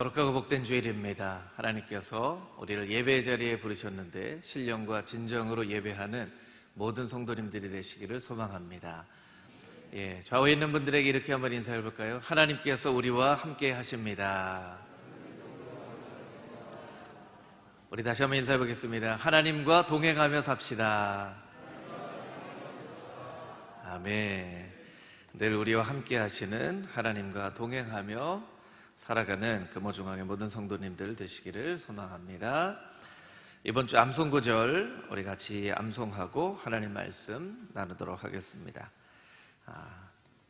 거룩하고 복된 주일입니다. 하나님께서 우리를 예배 자리에 부르셨는데 신령과 진정으로 예배하는 모든 성도님들이 되시기를 소망합니다. 좌우에 있는 분들에게 이렇게 한번 인사해 볼까요? 하나님께서 우리와 함께 하십니다. 우리 다시 한번 인사해 보겠습니다. 하나님과 동행하며 삽시다. 아멘. 늘 우리와 함께 하시는 하나님과 동행하며 살아가는 금호중앙의 모든 성도님들 되시기를 소망합니다. 이번 주 암송구절 우리 같이 암송하고 하나님 말씀 나누도록 하겠습니다.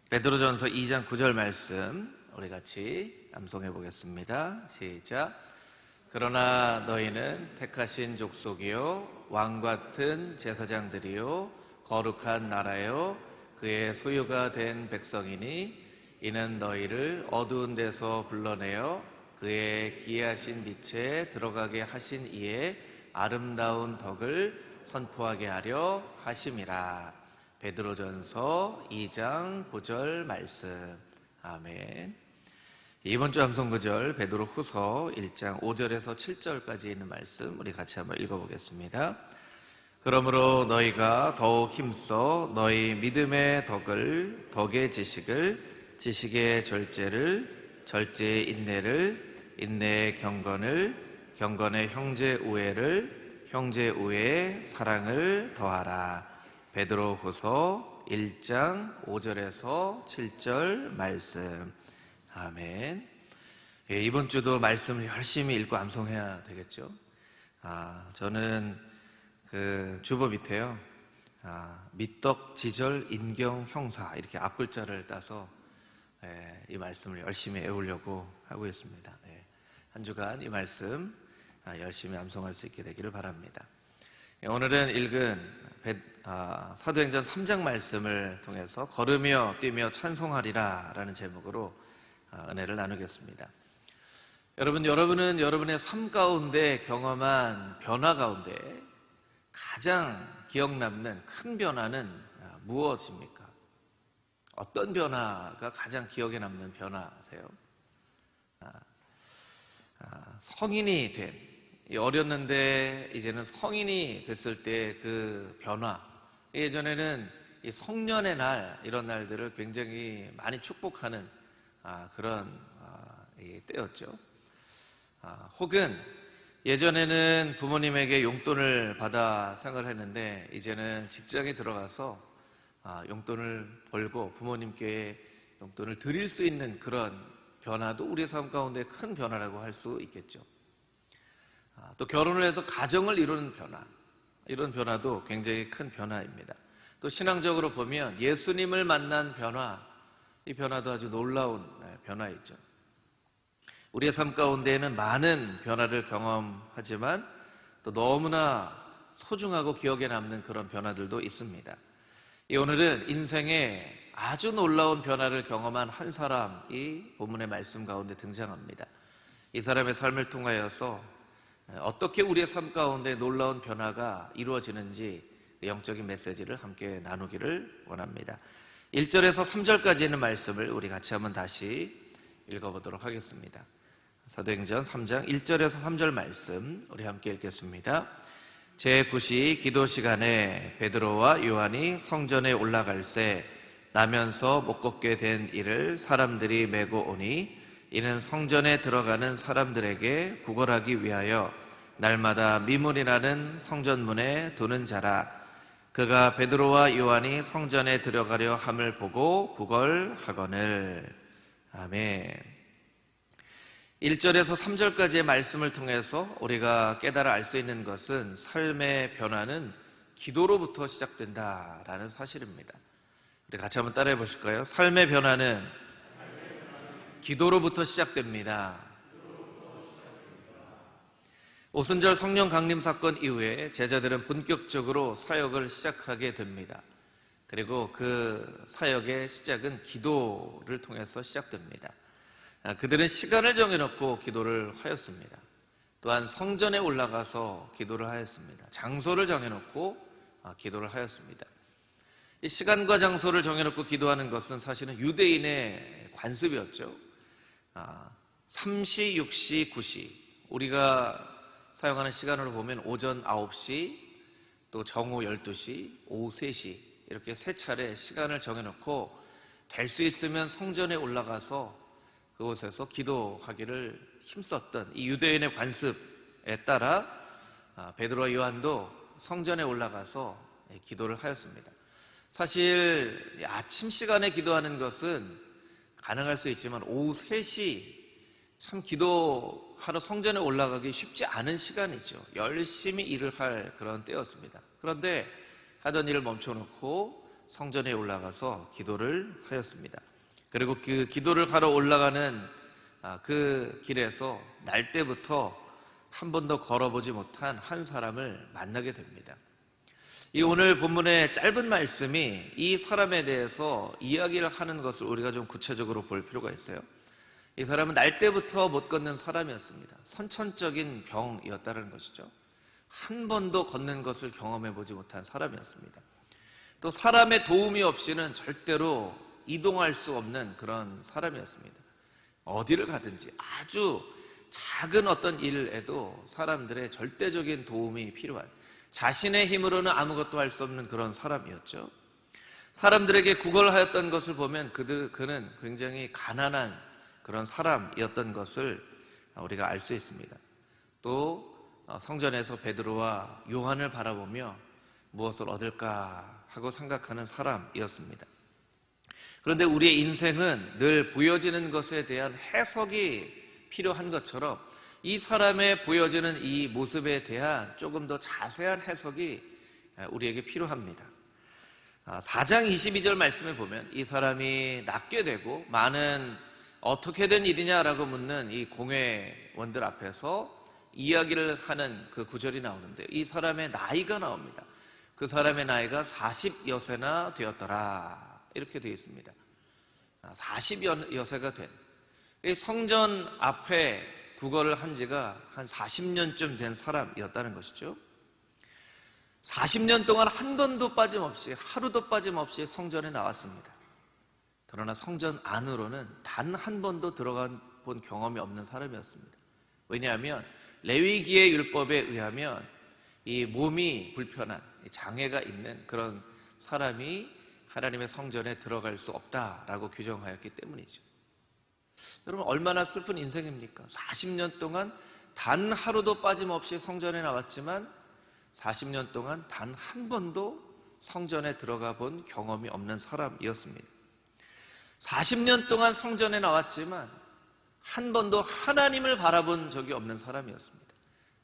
베드로전서 2장 9절 말씀 우리 같이 암송해 보겠습니다. 시작. 그러나 너희는 택하신 족속이요 왕같은 제사장들이요 거룩한 나라요 그의 소유가 된 백성이니 이는 너희를 어두운 데서 불러내어 그의 기이하신 빛에 들어가게 하신 이의 아름다운 덕을 선포하게 하려 하심이라. 베드로전서 2장 9절 말씀. 아멘. 이번 주 암송구절 베드로후서 1장 5절에서 7절까지 있는 말씀 우리 같이 한번 읽어보겠습니다. 그러므로 너희가 더욱 힘써 너희 믿음의 덕을, 덕의 지식을, 지식의 절제를, 절제의 인내를, 인내의 경건을, 경건의 형제 우애를, 형제 우애의 사랑을 더하라. 베드로후서 1장 5절에서 7절 말씀. 아멘. 이번 주도 말씀을 열심히 읽고 암송해야 되겠죠. 저는 그 주보 밑에요. 밑덕, 지절, 인경, 형사 이렇게 앞글자를 따서 이 말씀을 열심히 외우려고 하고 있습니다. 한 주간 이 말씀 열심히 암송할 수 있게 되기를 바랍니다. 오늘은 읽은 사도행전 3장 말씀을 통해서 걸으며 뛰며 찬송하리라 라는 제목으로 은혜를 나누겠습니다. 여러분은 여러분의 삶 가운데 경험한 변화 가운데 가장 기억 남는 큰 변화는 무엇입니까? 어떤 변화가 가장 기억에 남는 변화세요? 성인이 된, 어렸는데 이제는 성인이 됐을 때 그 변화. 예전에는 이 성년의 날, 이런 날들을 굉장히 많이 축복하는 그런 때였죠. 혹은 예전에는 부모님에게 용돈을 받아 생활을 했는데 이제는 직장에 들어가서 용돈을 벌고 부모님께 용돈을 드릴 수 있는 그런 변화도 우리의 삶 가운데 큰 변화라고 할 수 있겠죠. 또 결혼을 해서 가정을 이루는 변화, 이런 변화도 굉장히 큰 변화입니다. 또 신앙적으로 보면 예수님을 만난 변화, 이 변화도 아주 놀라운 변화이죠. 우리의 삶 가운데에는 많은 변화를 경험하지만 또 너무나 소중하고 기억에 남는 그런 변화들도 있습니다. 오늘은 인생에 아주 놀라운 변화를 경험한 한 사람이 본문의 말씀 가운데 등장합니다. 이 사람의 삶을 통하여서 어떻게 우리의 삶 가운데 놀라운 변화가 이루어지는지 영적인 메시지를 함께 나누기를 원합니다. 1절에서 3절까지 있는 말씀을 우리 같이 한번 다시 읽어보도록 하겠습니다. 사도행전 3장 1절에서 3절 말씀 우리 함께 읽겠습니다. 제9시 기도 시간에 베드로와 요한이 성전에 올라갈새 나면서 못 걷게 된 이를 사람들이 메고 오니 이는 성전에 들어가는 사람들에게 구걸하기 위하여 날마다 미문이라는 성전문에 두는 자라. 그가 베드로와 요한이 성전에 들어가려 함을 보고 구걸하거늘. 아멘. 1절에서 3절까지의 말씀을 통해서 우리가 깨달아 알 수 있는 것은 삶의 변화는 기도로부터 시작된다라는 사실입니다. 우리 같이 한번 따라해 보실까요? 삶의 변화는 기도로부터 시작됩니다. 오순절 성령 강림 사건 이후에 제자들은 본격적으로 사역을 시작하게 됩니다. 그리고 그 사역의 시작은 기도를 통해서 시작됩니다. 그들은 시간을 정해놓고 기도를 하였습니다. 또한 성전에 올라가서 기도를 하였습니다. 장소를 정해놓고 기도를 하였습니다. 이 시간과 장소를 정해놓고 기도하는 것은 사실은 유대인의 관습이었죠. 3시, 6시, 9시 우리가 사용하는 시간으로 보면 오전 9시, 또 정오 12시, 오후 3시 이렇게 세 차례 시간을 정해놓고 될 수 있으면 성전에 올라가서 그곳에서 기도하기를 힘썼던 이 유대인의 관습에 따라 베드로와 요한도 성전에 올라가서 기도를 하였습니다. 사실 아침 시간에 기도하는 것은 가능할 수 있지만 오후 3시 참 기도하러 성전에 올라가기 쉽지 않은 시간이죠. 열심히 일을 할 그런 때였습니다. 그런데 하던 일을 멈춰놓고 성전에 올라가서 기도를 하였습니다. 그리고 그 기도를 하러 올라가는 그 길에서 날 때부터 한 번도 걸어보지 못한 한 사람을 만나게 됩니다. 이 오늘 본문의 짧은 말씀이 이 사람에 대해서 이야기를 하는 것을 우리가 좀 구체적으로 볼 필요가 있어요. 이 사람은 날 때부터 못 걷는 사람이었습니다. 선천적인 병이었다는 것이죠. 한 번도 걷는 것을 경험해 보지 못한 사람이었습니다. 또 사람의 도움이 없이는 절대로 이동할 수 없는 그런 사람이었습니다. 어디를 가든지 아주 작은 어떤 일에도 사람들의 절대적인 도움이 필요한, 자신의 힘으로는 아무것도 할 수 없는 그런 사람이었죠. 사람들에게 구걸하였던 것을 보면 그는 굉장히 가난한 그런 사람이었던 것을 우리가 알 수 있습니다. 또 성전에서 베드로와 요한을 바라보며 무엇을 얻을까 하고 생각하는 사람이었습니다. 그런데 우리의 인생은 늘 보여지는 것에 대한 해석이 필요한 것처럼 이 사람의 보여지는 이 모습에 대한 조금 더 자세한 해석이 우리에게 필요합니다. 4장 22절 말씀에 보면 이 사람이 낫게 되고 많은 어떻게 된 일이냐라고 묻는 이 공회원들 앞에서 이야기를 하는 그 구절이 나오는데 이 사람의 나이가 나옵니다. 그 사람의 나이가 40여세나 되었더라 이렇게 되어 있습니다. 40여세가 된 성전 앞에 구걸을 한 지가 한 40년쯤 된 사람이었다는 것이죠. 40년 동안 한 번도 빠짐없이 하루도 빠짐없이 성전에 나왔습니다. 그러나 성전 안으로는 단 한 번도 들어가 본 경험이 없는 사람이었습니다. 왜냐하면 레위기의 율법에 의하면 이 몸이 불편한 장애가 있는 그런 사람이 하나님의 성전에 들어갈 수 없다라고 규정하였기 때문이죠. 여러분 얼마나 슬픈 인생입니까? 40년 동안 단 하루도 빠짐없이 성전에 나왔지만 40년 동안 단 한 번도 성전에 들어가 본 경험이 없는 사람이었습니다. 40년 동안 성전에 나왔지만 한 번도 하나님을 바라본 적이 없는 사람이었습니다.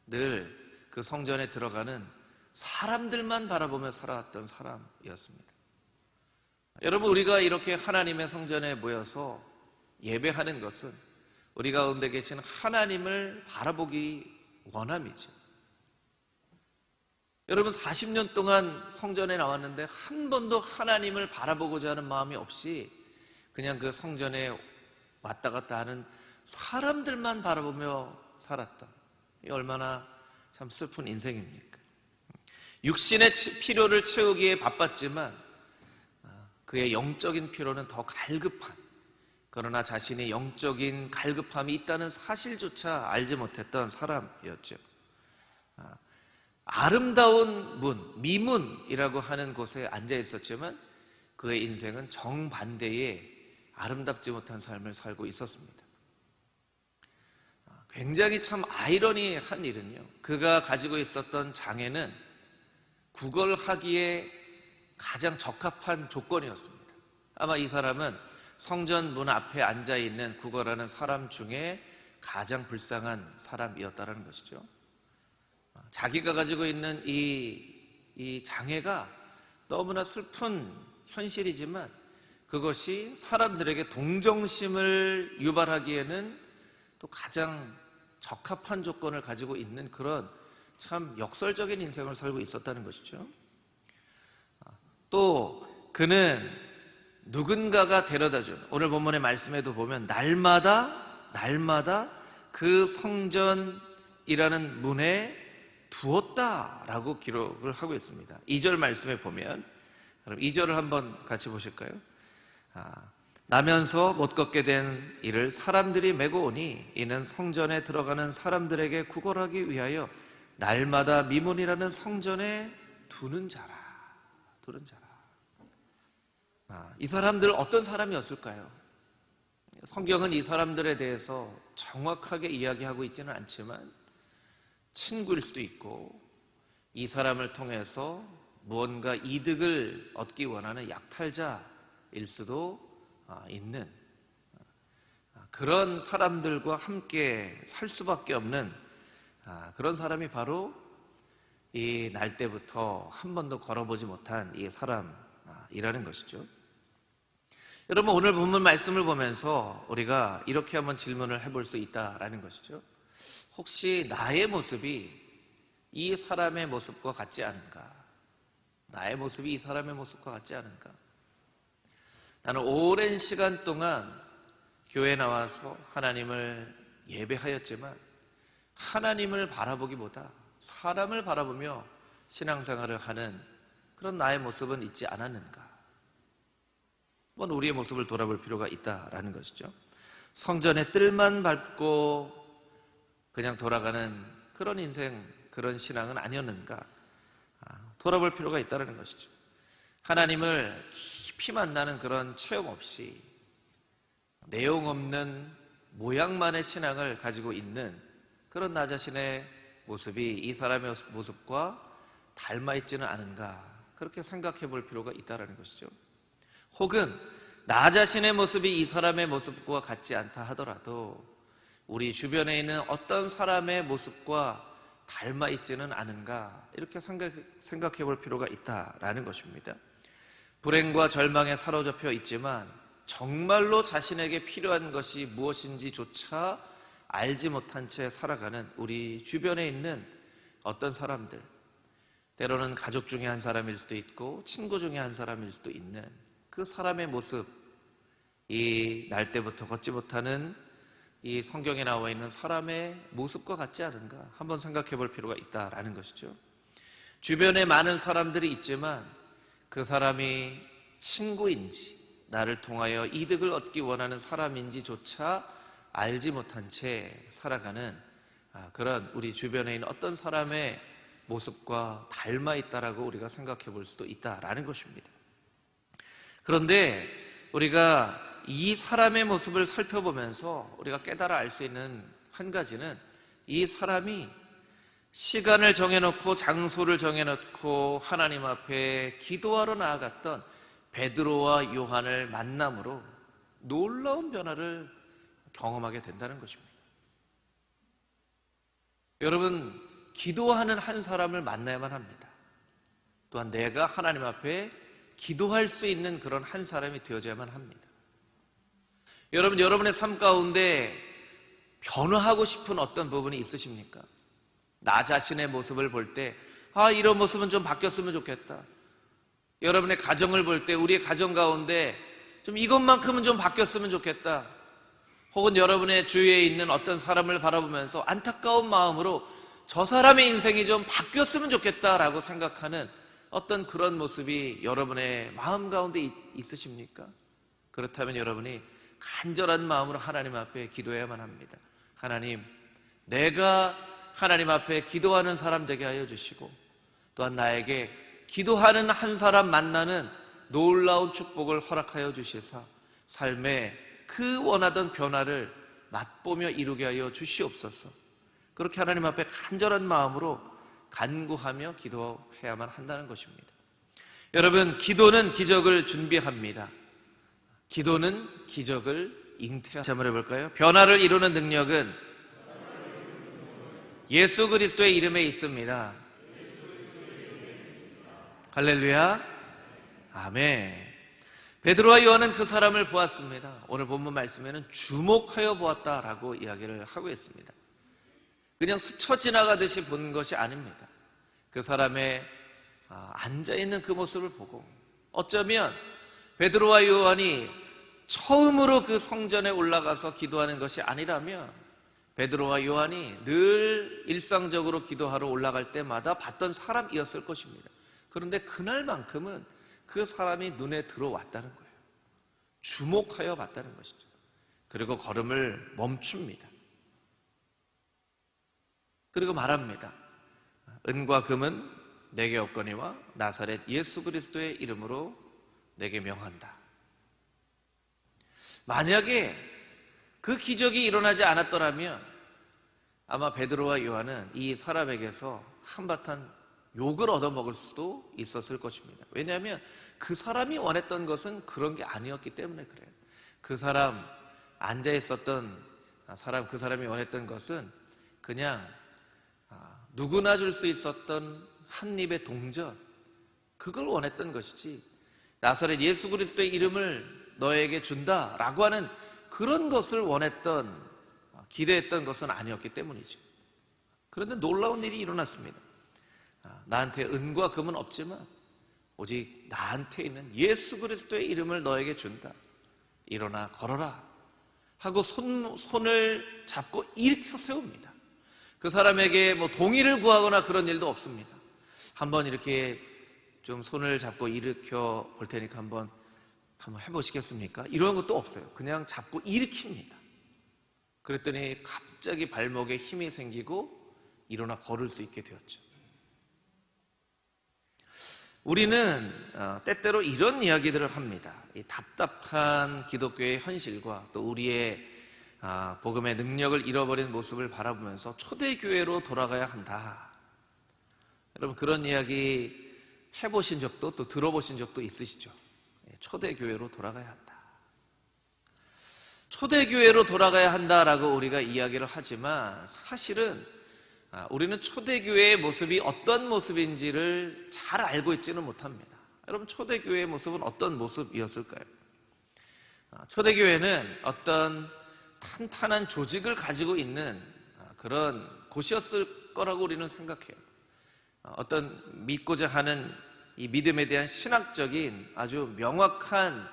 늘 그 성전에 들어가는 사람들만 바라보며 살아왔던 사람이었습니다. 여러분 우리가 이렇게 하나님의 성전에 모여서 예배하는 것은 우리 가운데 계신 하나님을 바라보기 원함이죠. 여러분 40년 동안 성전에 나왔는데 한 번도 하나님을 바라보고자 하는 마음이 없이 그냥 그 성전에 왔다 갔다 하는 사람들만 바라보며 살았다. 이 얼마나 참 슬픈 인생입니까? 육신의 필요를 채우기에 바빴지만 그의 영적인 필요는 더 갈급한, 그러나 자신의 영적인 갈급함이 있다는 사실조차 알지 못했던 사람이었죠. 아름다운 문, 미문이라고 하는 곳에 앉아 있었지만 그의 인생은 정반대의 아름답지 못한 삶을 살고 있었습니다. 굉장히 참 아이러니한 일은요, 그가 가지고 있었던 장애는 구걸하기에 가장 적합한 조건이었습니다. 아마 이 사람은 성전 문 앞에 앉아있는 구걸하는 사람 중에 가장 불쌍한 사람이었다는 것이죠. 자기가 가지고 있는 이 장애가 너무나 슬픈 현실이지만 그것이 사람들에게 동정심을 유발하기에는 또 가장 적합한 조건을 가지고 있는 그런 참 역설적인 인생을 살고 있었다는 것이죠. 또 그는 누군가가 데려다준, 오늘 본문의 말씀에도 보면 날마다 그 성전이라는 문에 두었다라고 기록을 하고 있습니다. 2절 말씀에 보면, 그럼 2절을 한번 같이 보실까요? 나면서 못 걷게 된 이를 사람들이 메고 오니 이는 성전에 들어가는 사람들에게 구걸하기 위하여 날마다 미문이라는 성전에 두는 자라. 이 사람들 어떤 사람이었을까요? 성경은 이 사람들에 대해서 정확하게 이야기하고 있지는 않지만 친구일 수도 있고 이 사람을 통해서 무언가 이득을 얻기 원하는 약탈자일 수도 있는 그런 사람들과 함께 살 수밖에 없는 그런 사람이 바로 이 날 때부터 한 번도 걸어보지 못한 이 사람이라는 것이죠. 여러분, 오늘 본문 말씀을 보면서 우리가 이렇게 한번 질문을 해볼 수 있다라는 것이죠. 혹시 나의 모습이 이 사람의 모습과 같지 않은가? 나의 모습이 이 사람의 모습과 같지 않은가? 나는 오랜 시간 동안 교회에 나와서 하나님을 예배하였지만 하나님을 바라보기보다 사람을 바라보며 신앙생활을 하는 그런 나의 모습은 있지 않았는가? 한번 우리의 모습을 돌아볼 필요가 있다라는 것이죠. 성전의 뜰만 밟고 그냥 돌아가는 그런 인생, 그런 신앙은 아니었는가? 돌아볼 필요가 있다는 것이죠. 하나님을 깊이 만나는 그런 체험 없이 내용 없는 모양만의 신앙을 가지고 있는 그런 나 자신의 모습이 이 사람의 모습과 닮아있지는 않은가? 그렇게 생각해 볼 필요가 있다는 것이죠. 혹은 나 자신의 모습이 이 사람의 모습과 같지 않다 하더라도 우리 주변에 있는 어떤 사람의 모습과 닮아있지는 않은가? 이렇게 생각해 볼 필요가 있다라는 것입니다. 불행과 절망에 사로잡혀 있지만 정말로 자신에게 필요한 것이 무엇인지조차 알지 못한 채 살아가는 우리 주변에 있는 어떤 사람들, 때로는 가족 중에 한 사람일 수도 있고 친구 중에 한 사람일 수도 있는 그 사람의 모습, 이 날 때부터 걷지 못하는 이 성경에 나와 있는 사람의 모습과 같지 않은가? 한번 생각해 볼 필요가 있다라는 것이죠. 주변에 많은 사람들이 있지만 그 사람이 친구인지 나를 통하여 이득을 얻기 원하는 사람인지조차 알지 못한 채 살아가는 그런 우리 주변에 있는 어떤 사람의 모습과 닮아 있다라고 우리가 생각해 볼 수도 있다라는 것입니다. 그런데 우리가 이 사람의 모습을 살펴보면서 우리가 깨달아 알 수 있는 한 가지는 이 사람이 시간을 정해놓고 장소를 정해놓고 하나님 앞에 기도하러 나아갔던 베드로와 요한을 만남으로 놀라운 변화를 경험하게 된다는 것입니다. 여러분, 기도하는 한 사람을 만나야만 합니다. 또한 내가 하나님 앞에 기도할 수 있는 그런 한 사람이 되어져야만 합니다. 여러분, 여러분의 삶 가운데 변화하고 싶은 어떤 부분이 있으십니까? 나 자신의 모습을 볼 때, 이런 모습은 좀 바뀌었으면 좋겠다. 여러분의 가정을 볼 때, 우리의 가정 가운데 좀 이것만큼은 좀 바뀌었으면 좋겠다. 혹은 여러분의 주위에 있는 어떤 사람을 바라보면서 안타까운 마음으로 저 사람의 인생이 좀 바뀌었으면 좋겠다라고 생각하는 어떤 그런 모습이 여러분의 마음 가운데 있으십니까? 그렇다면 여러분이 간절한 마음으로 하나님 앞에 기도해야만 합니다. 하나님, 내가 하나님 앞에 기도하는 사람 되게 하여 주시고 또한 나에게 기도하는 한 사람 만나는 놀라운 축복을 허락하여 주시사 삶에 그 원하던 변화를 맛보며 이루게 하여 주시옵소서. 그렇게 하나님 앞에 간절한 마음으로 간구하며 기도해야만 한다는 것입니다. 여러분, 기도는 기적을 준비합니다. 기도는 기적을 잉태합니다. 한번 해볼까요? 변화를 이루는 능력은 예수 그리스도의 이름에 있습니다. 할렐루야. 아멘. 베드로와 요한은 그 사람을 보았습니다. 오늘 본문 말씀에는 주목하여 보았다라고 이야기를 하고 있습니다. 그냥 스쳐 지나가듯이 본 것이 아닙니다. 그 사람의 앉아있는 그 모습을 보고 어쩌면 베드로와 요한이 처음으로 그 성전에 올라가서 기도하는 것이 아니라면 베드로와 요한이 늘 일상적으로 기도하러 올라갈 때마다 봤던 사람이었을 것입니다. 그런데 그날만큼은 그 사람이 눈에 들어왔다는 거예요. 주목하여 봤다는 것이죠. 그리고 걸음을 멈춥니다. 그리고 말합니다. 은과 금은 내게 없거니와 나사렛 예수 그리스도의 이름으로 내게 명한다. 만약에 그 기적이 일어나지 않았더라면 아마 베드로와 요한은 이 사람에게서 한바탕 욕을 얻어먹을 수도 있었을 것입니다. 왜냐하면 그 사람이 원했던 것은 그런 게 아니었기 때문에 그래요. 그 사람 앉아 있었던 사람, 그 사람이 원했던 것은 그냥 누구나 줄 수 있었던 한 입의 동전, 그걸 원했던 것이지 나사렛 예수 그리스도의 이름을 너에게 준다라고 하는 그런 것을 원했던, 기대했던 것은 아니었기 때문이죠. 그런데 놀라운 일이 일어났습니다. 나한테 은과 금은 없지만 오직 나한테 있는 예수 그리스도의 이름을 너에게 준다. 일어나 걸어라 하고 손을 잡고 일으켜 세웁니다. 그 사람에게 뭐 동의를 구하거나 그런 일도 없습니다. 한번 이렇게 좀 손을 잡고 일으켜 볼 테니까 한번 해보시겠습니까? 이런 것도 없어요. 그냥 잡고 일으킵니다. 그랬더니 갑자기 발목에 힘이 생기고 일어나 걸을 수 있게 되었죠. 우리는 때때로 이런 이야기들을 합니다. 이 답답한 기독교의 현실과 또 우리의 복음의 능력을 잃어버린 모습을 바라보면서 초대교회로 돌아가야 한다. 여러분 그런 이야기 해보신 적도 또 들어보신 적도 있으시죠? 초대교회로 돌아가야 한다. 초대교회로 돌아가야 한다라고 우리가 이야기를 하지만 사실은 우리는 초대교회의 모습이 어떤 모습인지를 잘 알고 있지는 못합니다. 여러분 초대교회의 모습은 어떤 모습이었을까요? 초대교회는 어떤 탄탄한 조직을 가지고 있는 그런 곳이었을 거라고 우리는 생각해요. 어떤 믿고자 하는 이 믿음에 대한 신학적인 아주 명확한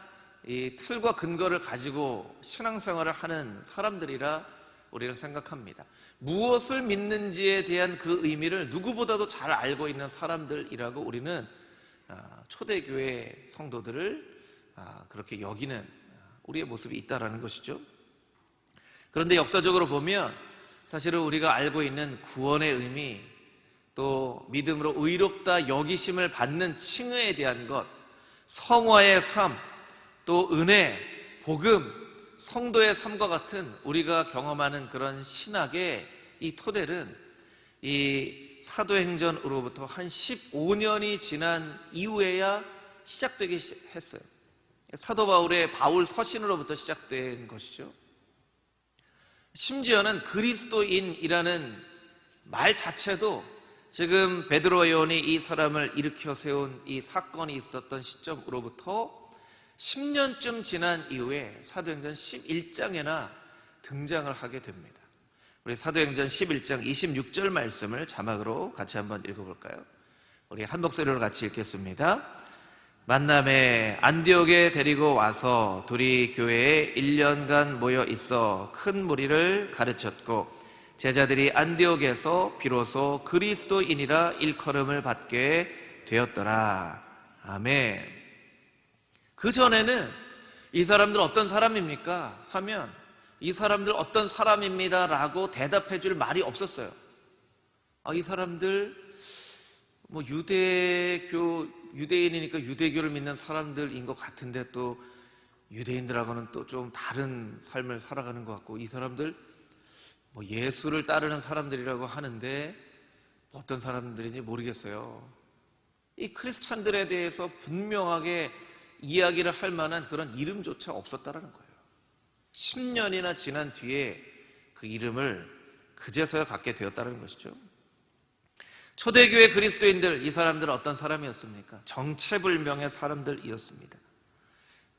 이 틀과 근거를 가지고 신앙생활을 하는 사람들이라 우리는 생각합니다. 무엇을 믿는지에 대한 그 의미를 누구보다도 잘 알고 있는 사람들이라고 우리는 초대교회 성도들을 그렇게 여기는 우리의 모습이 있다라는 것이죠. 그런데 역사적으로 보면 사실은 우리가 알고 있는 구원의 의미, 또 믿음으로 의롭다 여기심을 받는 칭의에 대한 것, 성화의 삶, 또 은혜, 복음, 성도의 삶과 같은 우리가 경험하는 그런 신학의 이 토대는 이 사도행전으로부터 한 15년이 지난 이후에야 시작되기 했어요. 사도 바울의 바울 서신으로부터 시작된 것이죠. 심지어는 그리스도인이라는 말 자체도 지금 베드로 요한이 이 사람을 일으켜 세운 이 사건이 있었던 시점으로부터 10년쯤 지난 이후에 사도행전 11장에나 등장을 하게 됩니다. 우리 사도행전 11장 26절 말씀을 자막으로 같이 한번 읽어볼까요? 우리 한 목소리로 같이 읽겠습니다. 만남에 안디옥에 데리고 와서 둘이 교회에 1년간 모여 있어 큰 무리를 가르쳤고 제자들이 안디옥에서 비로소 그리스도인이라 일컬음을 받게 되었더라. 아멘. 그 전에는 이 사람들 어떤 사람입니까? 하면 이 사람들 어떤 사람입니다 라고 대답해 줄 말이 없었어요. 이 사람들 뭐 유대인이니까 유대교를 믿는 사람들인 것 같은데 또 유대인들하고는 또 좀 다른 삶을 살아가는 것 같고 이 사람들 뭐 예수를 따르는 사람들이라고 하는데 어떤 사람들인지 모르겠어요. 이 크리스찬들에 대해서 분명하게 이야기를 할 만한 그런 이름조차 없었다라는 거예요. 10년이나 지난 뒤에 그 이름을 그제서야 갖게 되었다는 것이죠. 초대교회 그리스도인들, 이 사람들은 어떤 사람이었습니까? 정체불명의 사람들이었습니다.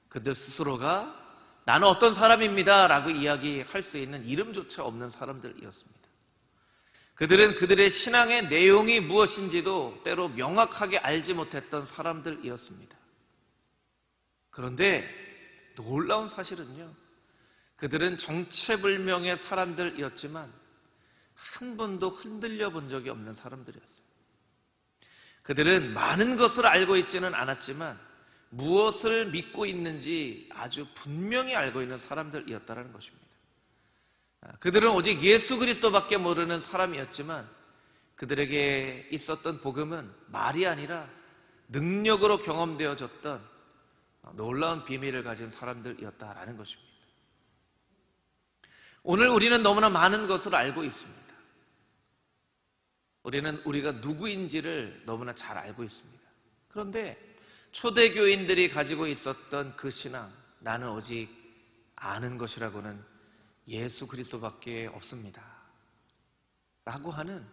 그들 스스로가 나는 어떤 사람입니다 라고 이야기할 수 있는 이름조차 없는 사람들이었습니다. 그들은 그들의 신앙의 내용이 무엇인지도 때로 명확하게 알지 못했던 사람들이었습니다. 그런데 놀라운 사실은요, 그들은 정체불명의 사람들이었지만 한 번도 흔들려 본 적이 없는 사람들이었어요. 그들은 많은 것을 알고 있지는 않았지만 무엇을 믿고 있는지 아주 분명히 알고 있는 사람들이었다는 것입니다. 그들은 오직 예수 그리스도밖에 모르는 사람이었지만 그들에게 있었던 복음은 말이 아니라 능력으로 경험되어졌던 놀라운 비밀을 가진 사람들이었다라는 것입니다. 오늘 우리는 너무나 많은 것을 알고 있습니다. 우리는 우리가 누구인지를 너무나 잘 알고 있습니다. 그런데 초대교인들이 가지고 있었던 그 신앙, 나는 오직 아는 것이라고는 예수 그리스도밖에 없습니다 라고 하는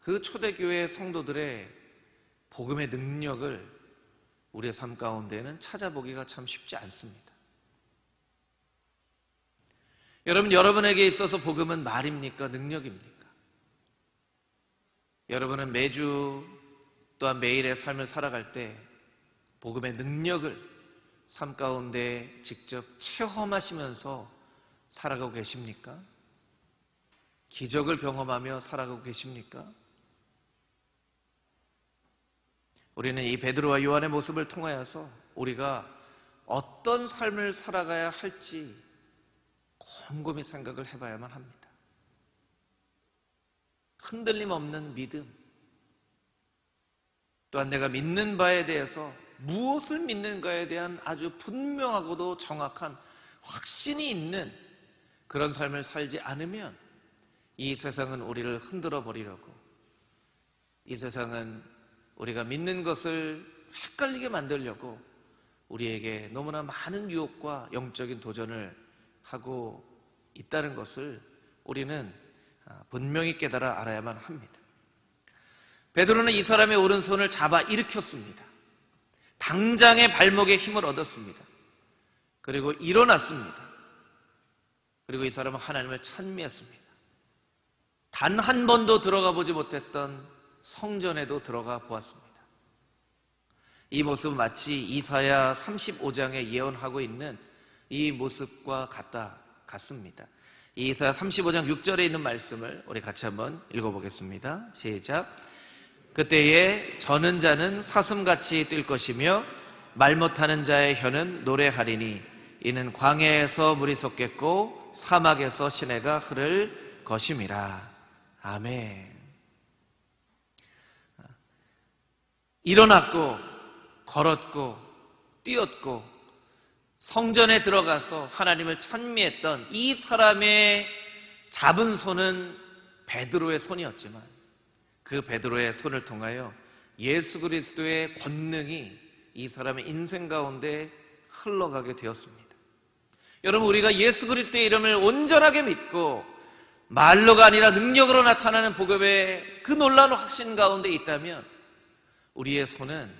그 초대교회 성도들의 복음의 능력을 우리의 삶 가운데는 찾아보기가 참 쉽지 않습니다. 여러분에게 있어서 복음은 말입니까? 능력입니까? 여러분은 매주 또한 매일의 삶을 살아갈 때 복음의 능력을 삶 가운데 직접 체험하시면서 살아가고 계십니까? 기적을 경험하며 살아가고 계십니까? 우리는 이 베드로와 요한의 모습을 통하여서 우리가 어떤 삶을 살아가야 할지 곰곰이 생각을 해봐야만 합니다. 흔들림 없는 믿음, 또한 내가 믿는 바에 대해서 무엇을 믿는가에 대한 아주 분명하고도 정확한 확신이 있는 그런 삶을 살지 않으면 이 세상은 우리를 흔들어 버리려고, 이 세상은 우리가 믿는 것을 헷갈리게 만들려고 우리에게 너무나 많은 유혹과 영적인 도전을 하고 있다는 것을 우리는 분명히 깨달아 알아야만 합니다. 베드로는 이 사람의 오른손을 잡아 일으켰습니다. 당장의 발목에 힘을 얻었습니다. 그리고 일어났습니다. 그리고 이 사람은 하나님을 찬미했습니다. 단 한 번도 들어가 보지 못했던 성전에도 들어가 보았습니다. 이 모습은 마치 이사야 35장에 예언하고 있는 이 모습과 같습니다. 이 이사야 35장 6절에 있는 말씀을 우리 같이 한번 읽어보겠습니다. 시작. 그때에 저는 자는 사슴같이 뛸 것이며 말 못하는 자의 혀는 노래하리니 이는 광야에서 물이 솟겠고 사막에서 시내가 흐를 것임이라. 아멘. 일어났고 걸었고 뛰었고 성전에 들어가서 하나님을 찬미했던 이 사람의 잡은 손은 베드로의 손이었지만 그 베드로의 손을 통하여 예수 그리스도의 권능이 이 사람의 인생 가운데 흘러가게 되었습니다. 여러분, 우리가 예수 그리스도의 이름을 온전하게 믿고 말로가 아니라 능력으로 나타나는 복음의 그 놀라운 확신 가운데 있다면 우리의 손은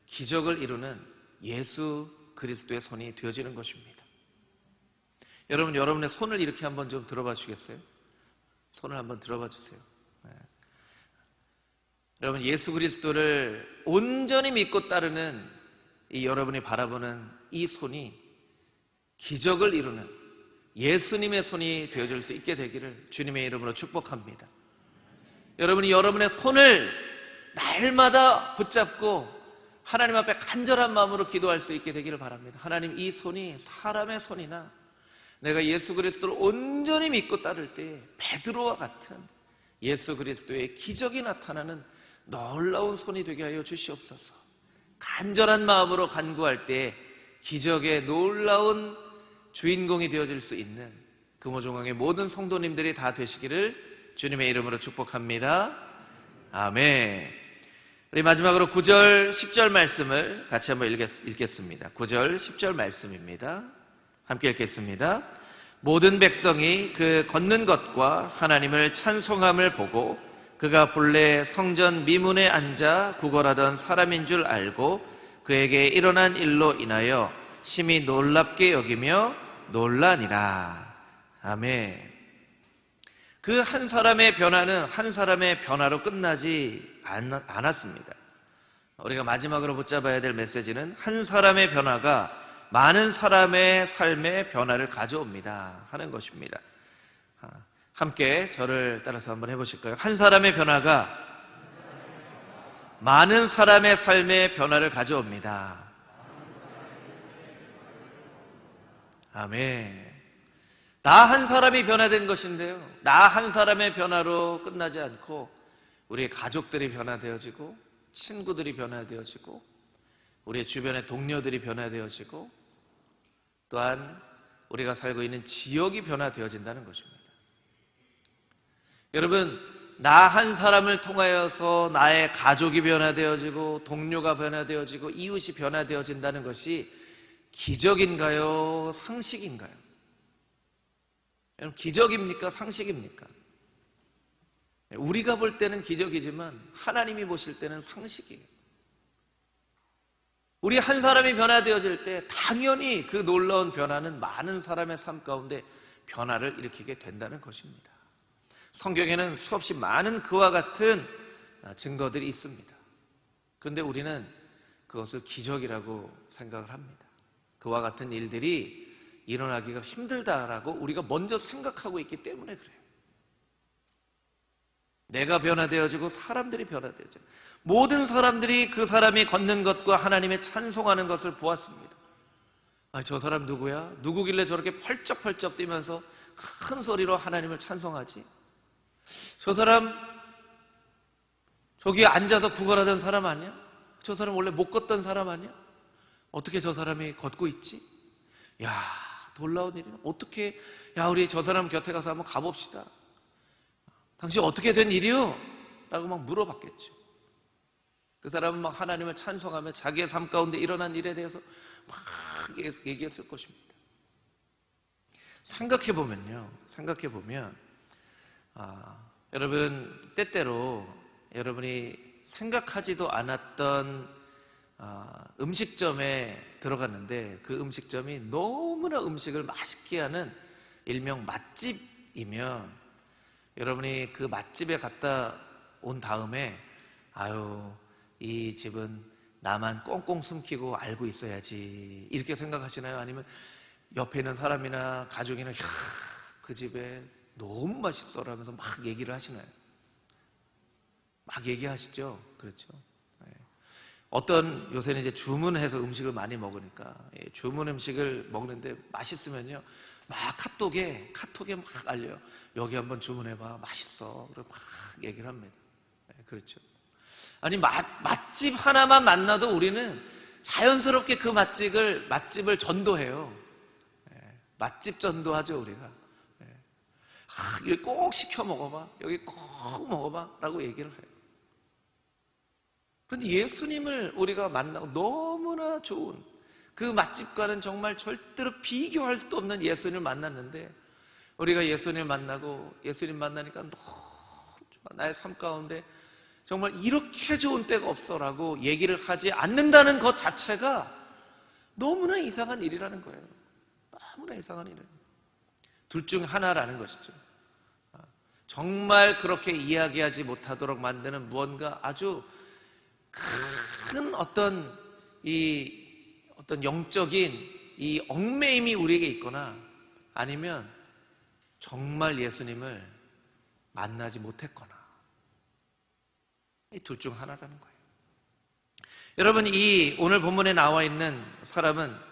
기적을 이루는 예수 그리스도의 손이 되어지는 것입니다. 여러분, 여러분의 손을 이렇게 한번 좀 들어봐 주시겠어요? 손을 한번 들어봐 주세요. 네. 여러분, 예수 그리스도를 온전히 믿고 따르는 이 여러분이 바라보는 이 손이 기적을 이루는 예수님의 손이 되어줄 수 있게 되기를 주님의 이름으로 축복합니다. 여러분이 여러분의 손을 날마다 붙잡고 하나님 앞에 간절한 마음으로 기도할 수 있게 되기를 바랍니다. 하나님, 이 손이 사람의 손이나 내가 예수 그리스도를 온전히 믿고 따를 때 베드로와 같은 예수 그리스도의 기적이 나타나는 놀라운 손이 되게 하여 주시옵소서. 간절한 마음으로 간구할 때 기적의 놀라운 주인공이 되어질 수 있는 금호종강의 모든 성도님들이 다 되시기를 주님의 이름으로 축복합니다. 아멘. 우리 마지막으로 9절, 10절 말씀을 같이 한번 읽겠습니다. 9절, 10절 말씀입니다. 함께 읽겠습니다. 모든 백성이 그 걷는 것과 하나님을 찬송함을 보고 그가 본래 성전 미문에 앉아 구걸하던 사람인 줄 알고 그에게 일어난 일로 인하여 심히 놀랍게 여기며 놀라니라. 아멘. 그 한 사람의 변화는 한 사람의 변화로 끝나지 않았습니다. 우리가 마지막으로 붙잡아야 될 메시지는 한 사람의 변화가 많은 사람의 삶의 변화를 가져옵니다 하는 것입니다. 함께 저를 따라서 한번 해보실까요? 한 사람의 변화가 많은 사람의 삶의 변화를 가져옵니다. 아멘. 나 한 사람이 변화된 것인데요, 나 한 사람의 변화로 끝나지 않고 우리의 가족들이 변화되어지고, 친구들이 변화되어지고, 우리의 주변의 동료들이 변화되어지고, 또한 우리가 살고 있는 지역이 변화되어진다는 것입니다. 여러분, 나 한 사람을 통하여서 나의 가족이 변화되어지고, 동료가 변화되어지고, 이웃이 변화되어진다는 것이 기적인가요? 상식인가요? 여러분, 기적입니까? 상식입니까? 우리가 볼 때는 기적이지만 하나님이 보실 때는 상식이에요. 우리 한 사람이 변화되어질 때 당연히 그 놀라운 변화는 많은 사람의 삶 가운데 변화를 일으키게 된다는 것입니다. 성경에는 수없이 많은 그와 같은 증거들이 있습니다. 그런데 우리는 그것을 기적이라고 생각을 합니다. 그와 같은 일들이 일어나기가 힘들다라고 우리가 먼저 생각하고 있기 때문에 그래요. 내가 변화되어지고 사람들이 변화되어져요. 모든 사람들이 그 사람이 걷는 것과 하나님의 찬송하는 것을 보았습니다. 저 사람 누구야? 누구길래 저렇게 펄쩍펄쩍 뛰면서 큰 소리로 하나님을 찬송하지? 저 사람 저기 앉아서 구걸하던 사람 아니야? 저 사람 원래 못 걷던 사람 아니야? 어떻게 저 사람이 걷고 있지? 야, 놀라운 일이네. 어떻게, 야, 우리 저 사람 곁에 가서 한번 가봅시다. 당신 어떻게 된 일이요? 라고 막 물어봤겠죠. 그 사람은 막 하나님을 찬송하며 자기의 삶 가운데 일어난 일에 대해서 막 얘기했을 것입니다. 생각해보면 여러분, 때때로 여러분이 생각하지도 않았던 음식점에 들어갔는데 그 음식점이 너무나 음식을 맛있게 하는 일명 맛집이면 여러분이 그 맛집에 갔다 온 다음에 아유, 이 집은 나만 꽁꽁 숨기고 알고 있어야지 이렇게 생각하시나요? 아니면 옆에 있는 사람이나 가족이나 그 집에 너무 맛있어 라면서 막 얘기를 하시나요? 막 얘기하시죠? 그렇죠? 어떤 요새는 이제 주문해서 음식을 많이 먹으니까 주문 음식을 먹는데 맛있으면요 막 카톡에 막 알려요. 여기 한번 주문해봐, 맛있어. 그리고 막 얘기를 합니다. 그렇죠. 아니 맛집 하나만 만나도 우리는 자연스럽게 그 맛집을 전도해요. 맛집 전도하죠 우리가. 여기 꼭 시켜 먹어봐, 여기 꼭 먹어봐 라고 얘기를 해요. 그런데 예수님을 우리가 만나고 너무나 좋은 그 맛집과는 정말 절대로 비교할 수도 없는 예수님을 만났는데 우리가 예수님을 만나고 예수님 만나니까 너무 좋아, 나의 삶 가운데 정말 이렇게 좋은 때가 없어라고 얘기를 하지 않는다는 것 자체가 너무나 이상한 일이라는 거예요. 너무나 이상한 일이에요. 둘 중 하나라는 것이죠. 정말 그렇게 이야기하지 못하도록 만드는 무언가 아주 큰 어떤 영적인 이 얽매임이 우리에게 있거나 아니면 정말 예수님을 만나지 못했거나 이 둘 중 하나라는 거예요. 여러분, 이 오늘 본문에 나와 있는 사람은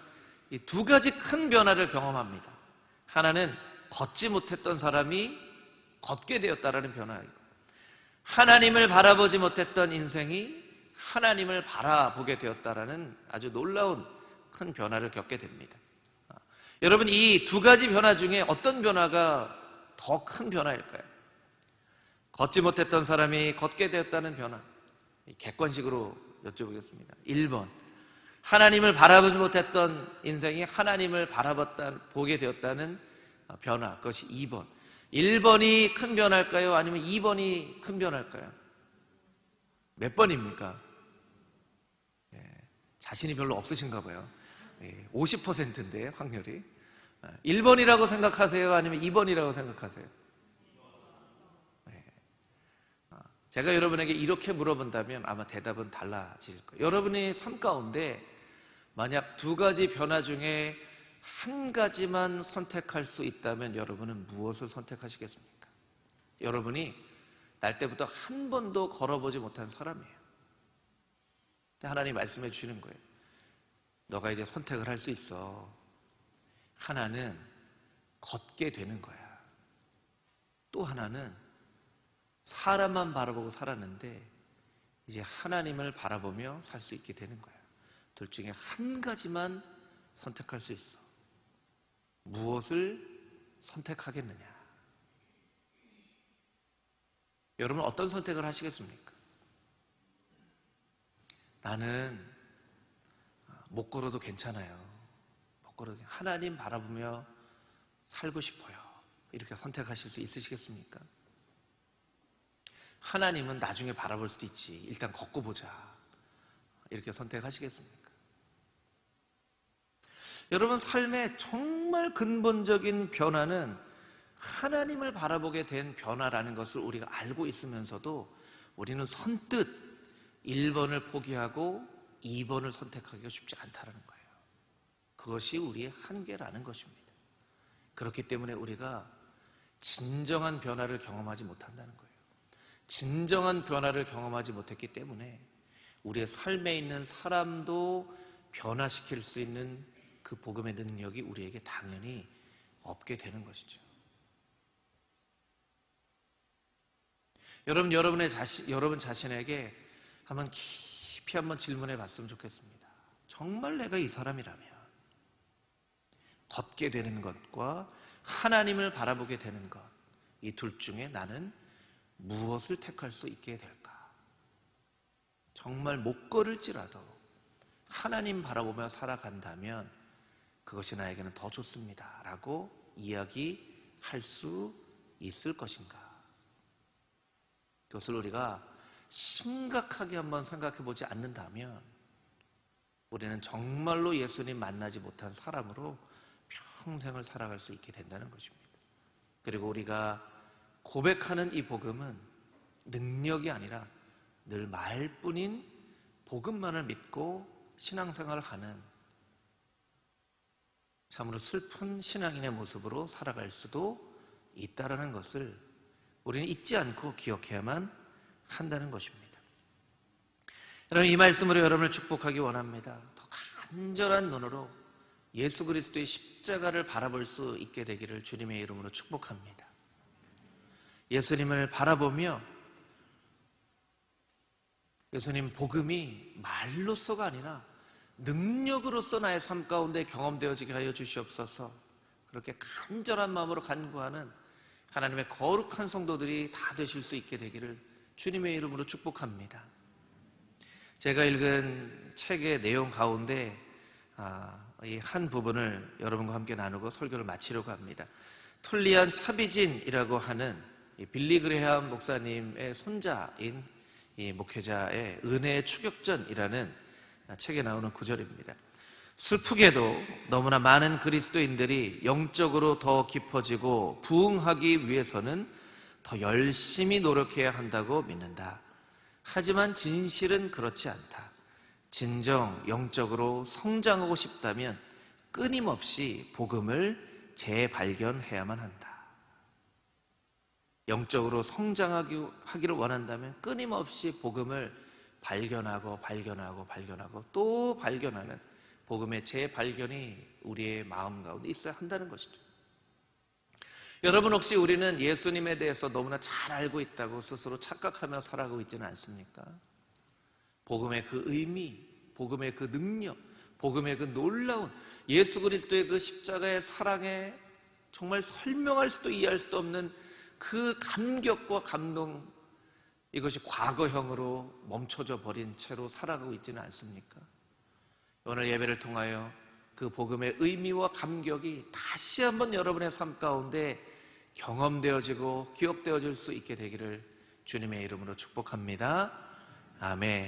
이 두 가지 큰 변화를 경험합니다. 하나는 걷지 못했던 사람이 걷게 되었다라는 변화이고, 하나님을 바라보지 못했던 인생이 하나님을 바라보게 되었다라는 아주 놀라운 큰 변화를 겪게 됩니다. 여러분, 이 두 가지 변화 중에 어떤 변화가 더 큰 변화일까요? 걷지 못했던 사람이 걷게 되었다는 변화, 객관식으로 여쭤보겠습니다. 1번, 하나님을 바라보지 못했던 인생이 하나님을 바라보게 되었다는 변화, 그것이 2번. 1번이 큰 변화일까요? 아니면 2번이 큰 변화일까요? 몇 번입니까? 자신이 별로 없으신가 봐요. 50%인데 확률이. 1번이라고 생각하세요? 아니면 2번이라고 생각하세요? 제가 여러분에게 이렇게 물어본다면 아마 대답은 달라질 거예요. 여러분의 삶 가운데 만약 두 가지 변화 중에 한 가지만 선택할 수 있다면 여러분은 무엇을 선택하시겠습니까? 여러분이 날 때부터 한 번도 걸어보지 못한 사람이에요. 하나님 말씀해 주시는 거예요. 너가 이제 선택을 할 수 있어. 하나는 걷게 되는 거야. 또 하나는 사람만 바라보고 살았는데 이제 하나님을 바라보며 살 수 있게 되는 거야. 둘 중에 한 가지만 선택할 수 있어. 무엇을 선택하겠느냐? 여러분 어떤 선택을 하시겠습니까? 나는 못 걸어도 괜찮아요. 못 걸어도 하나님 바라보며 살고 싶어요. 이렇게 선택하실 수 있으시겠습니까? 하나님은 나중에 바라볼 수도 있지. 일단 걷고 보자. 이렇게 선택하시겠습니까? 여러분 삶의 정말 근본적인 변화는 하나님을 바라보게 된 변화라는 것을 우리가 알고 있으면서도 우리는 선뜻 1번을 포기하고 2번을 선택하기가 쉽지 않다는 거예요. 그것이 우리의 한계라는 것입니다. 그렇기 때문에 우리가 진정한 변화를 경험하지 못한다는 거예요. 진정한 변화를 경험하지 못했기 때문에 우리의 삶에 있는 사람도 변화시킬 수 있는 그 복음의 능력이 우리에게 당연히 없게 되는 것이죠. 여러분 자신에게 깊이 한번 질문해 봤으면 좋겠습니다. 정말 내가 이 사람이라면 걷게 되는 것과 하나님을 바라보게 되는 것, 이 둘 중에 나는 무엇을 택할 수 있게 될까? 정말 못 걸을지라도 하나님 바라보며 살아간다면 그것이 나에게는 더 좋습니다 라고 이야기할 수 있을 것인가? 그것을 우리가 심각하게 한번 생각해 보지 않는다면 우리는 정말로 예수님 만나지 못한 사람으로 평생을 살아갈 수 있게 된다는 것입니다. 그리고 우리가 고백하는 이 복음은 능력이 아니라 늘 말뿐인 복음만을 믿고 신앙생활을 하는 참으로 슬픈 신앙인의 모습으로 살아갈 수도 있다는 것을 우리는 잊지 않고 기억해야만 한다는 것입니다. 여러분 이 말씀으로 여러분을 축복하기 원합니다. 더 간절한 눈으로 예수 그리스도의 십자가를 바라볼 수 있게 되기를 주님의 이름으로 축복합니다. 예수님을 바라보며 예수님 복음이 말로서가 아니라 능력으로서 나의 삶 가운데 경험되어지게 하여 주시옵소서. 그렇게 간절한 마음으로 간구하는 하나님의 거룩한 성도들이 다 되실 수 있게 되기를 주님의 이름으로 축복합니다. 제가 읽은 책의 내용 가운데 이 한 부분을 여러분과 함께 나누고 설교를 마치려고 합니다. 툴리안 차비진이라고 하는 빌리 그레함 목사님의 손자인 이 목회자의 은혜의 추격전이라는 책에 나오는 구절입니다. 슬프게도 너무나 많은 그리스도인들이 영적으로 더 깊어지고 부흥하기 위해서는 더 열심히 노력해야 한다고 믿는다. 하지만 진실은 그렇지 않다. 진정 영적으로 성장하고 싶다면 끊임없이 복음을 재발견해야만 한다. 영적으로 성장하기를 원한다면 끊임없이 복음을 발견하고 또 발견하는 복음의 재발견이 우리의 마음 가운데 있어야 한다는 것이죠. 여러분 혹시 우리는 예수님에 대해서 너무나 잘 알고 있다고 스스로 착각하며 살아가고 있지는 않습니까? 복음의 그 의미, 복음의 그 능력, 복음의 그 놀라운 예수 그리스도의 그 십자가의 사랑에 정말 설명할 수도 이해할 수도 없는 그 감격과 감동, 이것이 과거형으로 멈춰져 버린 채로 살아가고 있지는 않습니까? 오늘 예배를 통하여 그 복음의 의미와 감격이 다시 한번 여러분의 삶 가운데 경험되어지고 기억되어질 수 있게 되기를 주님의 이름으로 축복합니다. 아멘.